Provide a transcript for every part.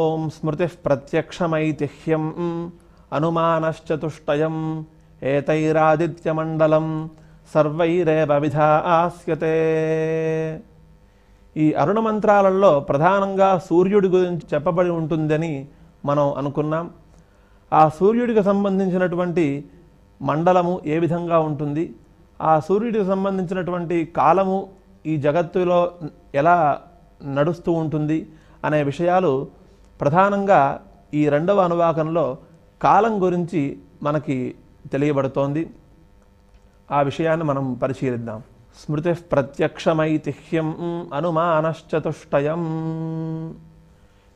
ఓం స్మృతి ప్రత్యక్షమైతిహ్యం అనుమానశ్చతుష్టయం ఏతైరాదిత్యమండలం సర్వైరేవ విధాస్యతే. ఈ అరుణ మంత్రాలలో ప్రధానంగా సూర్యుడి గురించి చెప్పబడి ఉంటుందని మనం అనుకున్నాం. ఆ సూర్యుడికి సంబంధించినటువంటి మండలము ఏ విధంగా ఉంటుంది, ఆ సూర్యుడికి సంబంధించినటువంటి కాలము ఈ జగత్తులో ఎలా నడుస్తూ ఉంటుంది అనే విషయాలు ప్రధానంగా ఈ రెండవ అనువాకంలో కాలం గురించి మనకి తెలియబడుతోంది. ఆ విషయాన్ని మనం పరిశీలిద్దాం. స్మృతి ప్రత్యక్షమైతిహ్యం అనుమానశ్చతుష్టయం.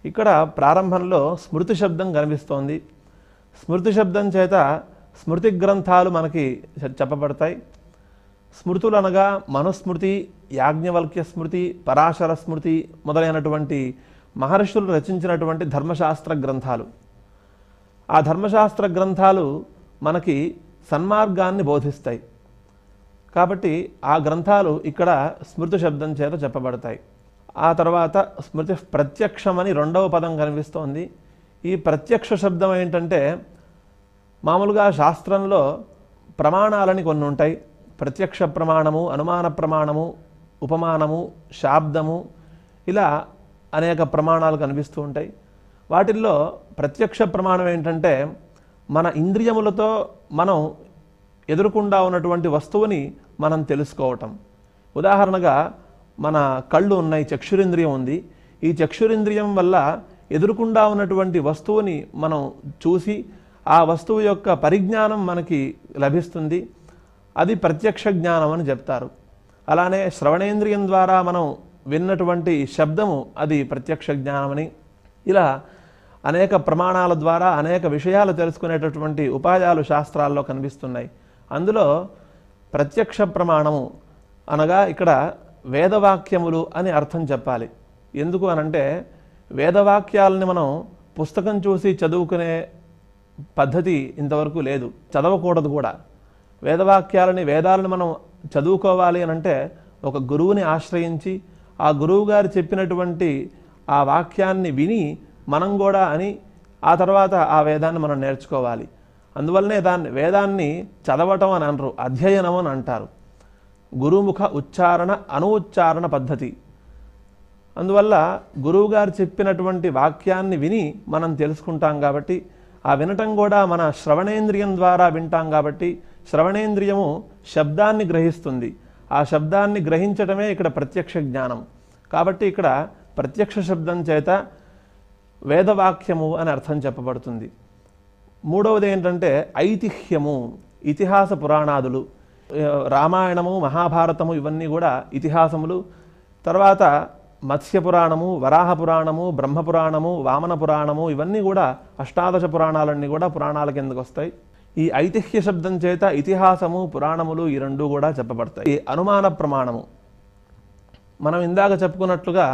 ఇక్కడ ప్రారంభంలో స్మృతి శబ్దం కనిపిస్తోంది. స్మృతి శబ్దం చేత స్మృతి గ్రంథాలు మనకి చెప్పబడతాయి. స్మృతులు అనగా మనుస్మృతి, యాజ్ఞవల్క్య స్మృతి, పరాశర స్మృతి మొదలైనటువంటి మహర్షులు రచించినటువంటి ధర్మశాస్త్ర గ్రంథాలు. ఆ ధర్మశాస్త్ర గ్రంథాలు మనకి సన్మార్గాన్ని బోధిస్తాయి. కాబట్టి ఆ గ్రంథాలు ఇక్కడ స్మృతి శబ్దం చేత చెప్పబడతాయి. ఆ తర్వాత స్మృతి ప్రత్యక్షమని రెండవ పదం కనిపిస్తోంది. ఈ ప్రత్యక్ష శబ్దం ఏంటంటే, మామూలుగా శాస్త్రంలో ప్రమాణాలని కొన్ని ఉంటాయి. ప్రత్యక్ష ప్రమాణము, అనుమాన ప్రమాణము, ఉపమానము, శాబ్దము, ఇలా అనేక ప్రమాణాలు కనిపిస్తూ ఉంటాయి. వాటిల్లో ప్రత్యక్ష ప్రమాణం ఏంటంటే, మన ఇంద్రియములతో మనం ఎదురుకుండా ఉన్నటువంటి వస్తువుని మనం తెలుసుకోవటం. ఉదాహరణగా మన కళ్ళు ఉన్నాయి, చక్షురింద్రియం ఉంది. ఈ చక్షురింద్రియం వల్ల ఎదురుకుండా ఉన్నటువంటి వస్తువుని మనం చూసి ఆ వస్తువు యొక్క పరిజ్ఞానం మనకి లభిస్తుంది. అది ప్రత్యక్ష జ్ఞానం అని చెప్తారు. అలానే శ్రవణేంద్రియం ద్వారా మనం విన్నటువంటి శబ్దము అది ప్రత్యక్ష జ్ఞానమని, ఇలా అనేక ప్రమాణాల ద్వారా అనేక విషయాలు తెలుసుకునేటటువంటి ఉపాయాలు శాస్త్రాల్లో కనిపిస్తున్నాయి. అందులో ప్రత్యక్ష ప్రమాణము అనగా ఇక్కడ వేదవాక్యములు అని అర్థం చెప్పాలి. ఎందుకు అనంటే, వేదవాక్యాలని మనం పుస్తకం చూసి చదువుకునే పద్ధతి ఇంతవరకు లేదు, చదవకూడదు కూడా. వేదాలను మనం చదువుకోవాలి అనంటే ఒక గురువుని ఆశ్రయించి ఆ గురువు గారు చెప్పినటువంటి ఆ వాక్యాన్ని విని మనం కూడా అని ఆ తర్వాత ఆ వేదాన్ని మనం నేర్చుకోవాలి. అందువల్లనే వేదాన్ని చదవటం అని అనరు, అధ్యయనం అని అంటారు. గురుముఖ ఉచ్చారణ అనుచ్చారణ పద్ధతి. అందువల్ల గురువుగారు చెప్పినటువంటి వాక్యాన్ని విని మనం తెలుసుకుంటాం. కాబట్టి ఆ వినటం కూడా మన శ్రవణేంద్రియం ద్వారా వింటాం. కాబట్టి శ్రవణేంద్రియము శబ్దాన్ని గ్రహిస్తుంది. ఆ శబ్దాన్ని గ్రహించటమే ఇక్కడ ప్రత్యక్ష జ్ఞానం. కాబట్టి ఇక్కడ ప్రత్యక్ష శబ్దం చేత వేదవాక్యము అని అర్థం చెప్పబడుతుంది. మూడవది ఏంటంటే ఐతిహ్యము, ఇతిహాస పురాణాదులు. రామాయణము, మహాభారతము ఇవన్నీ కూడా ఇతిహాసములు. తర్వాత మత్స్య పురాణము, వరాహ పురాణము, బ్రహ్మపురాణము, వామన పురాణము ఇవన్నీ కూడా అష్టాదశ పురాణాలన్నీ కూడా పురాణాల కిందకు వస్తాయి. ఈ ఐతిహ్య శబ్దం చేత ఇతిహాసము, పురాణములు ఈ రెండు కూడా చెప్పబడతాయి. ఈ అనుమాన ప్రమాణము, మనం ఇందాక చెప్పుకున్నట్లుగా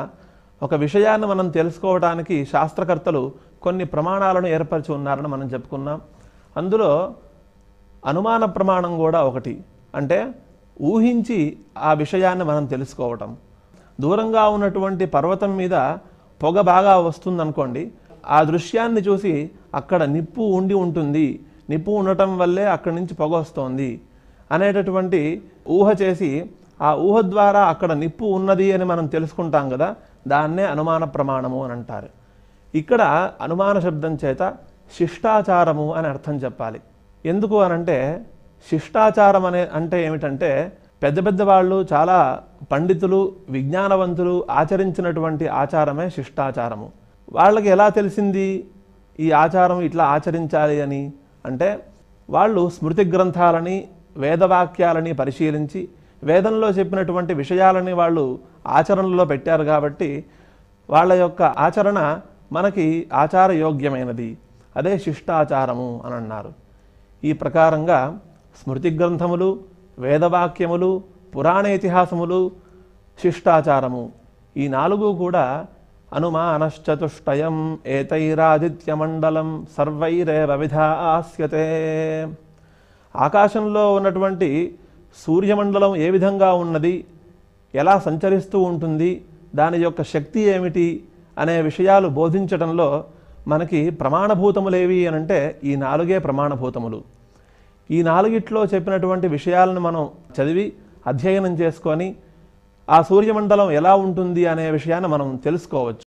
ఒక విషయాన్ని మనం తెలుసుకోవడానికి శాస్త్రకర్తలు కొన్ని ప్రమాణాలను ఏర్పరిచి ఉన్నారని మనం చెప్పుకున్నాం. అందులో అనుమాన ప్రమాణం కూడా ఒకటి. అంటే ఊహించి ఆ విషయాన్ని మనం తెలుసుకోవటం. దూరంగా ఉన్నటువంటి పర్వతం మీద పొగ బాగా వస్తుందనుకోండి, ఆ దృశ్యాన్ని చూసి అక్కడ నిప్పు ఉండి ఉంటుంది, నిప్పు ఉండటం వల్లే అక్కడి నుంచి పొగ వస్తోంది అనేటటువంటి ఊహ చేసి ఆ ఊహ ద్వారా అక్కడ నిప్పు ఉన్నది అని మనం తెలుసుకుంటాం కదా, దాన్నే అనుమాన ప్రమాణము అని అంటారు. ఇక్కడ అనుమాన శబ్దం చేత శిష్టాచారము అని అర్థం చెప్పాలి. ఎందుకు అనంటే, శిష్టాచారం అంటే ఏమిటంటే, పెద్ద పెద్ద వాళ్ళు, చాలా పండితులు, విజ్ఞానవంతులు ఆచరించినటువంటి ఆచారమే శిష్టాచారము. వాళ్ళకి ఎలా తెలిసింది ఈ ఆచారం ఇట్లా ఆచరించాలి అని అంటే, వాళ్ళు స్మృతి గ్రంథాలని, వేదవాక్యాలని పరిశీలించి వేదంలో చెప్పినటువంటి విషయాలని వాళ్ళు ఆచరణలో పెట్టారు. కాబట్టి వాళ్ళ యొక్క ఆచరణ మనకి ఆచారయోగ్యమైనది, అదే శిష్టాచారము అని అన్నారు. ఈ ప్రకారంగా స్మృతి గ్రంథములు, వేదవాక్యములు, పురాణ ఇతిహాసములు, శిష్టాచారము ఈ నాలుగు కూడా అనుమానశ్చతుష్టయం ఏతైరాదిత్యమండలం సర్వైరేవ విధాస్యతే. ఆకాశంలో ఉన్నటువంటి సూర్యమండలం ఏ విధంగా ఉన్నది, ఎలా సంచరిస్తూ ఉంటుంది, దాని యొక్క శక్తి ఏమిటి అనే విషయాలు బోధించడంలో మనకి ప్రమాణభూతములేవి అని అంటే ఈ 4 ప్రమాణభూతములు. ఈ 4 చెప్పినటువంటి విషయాలను మనం చదివి అధ్యయనం చేసుకొని ఆ సూర్యమండలం ఎలా ఉంటుంది అనే విషయాన్ని మనం తెలుసుకోవచ్చు.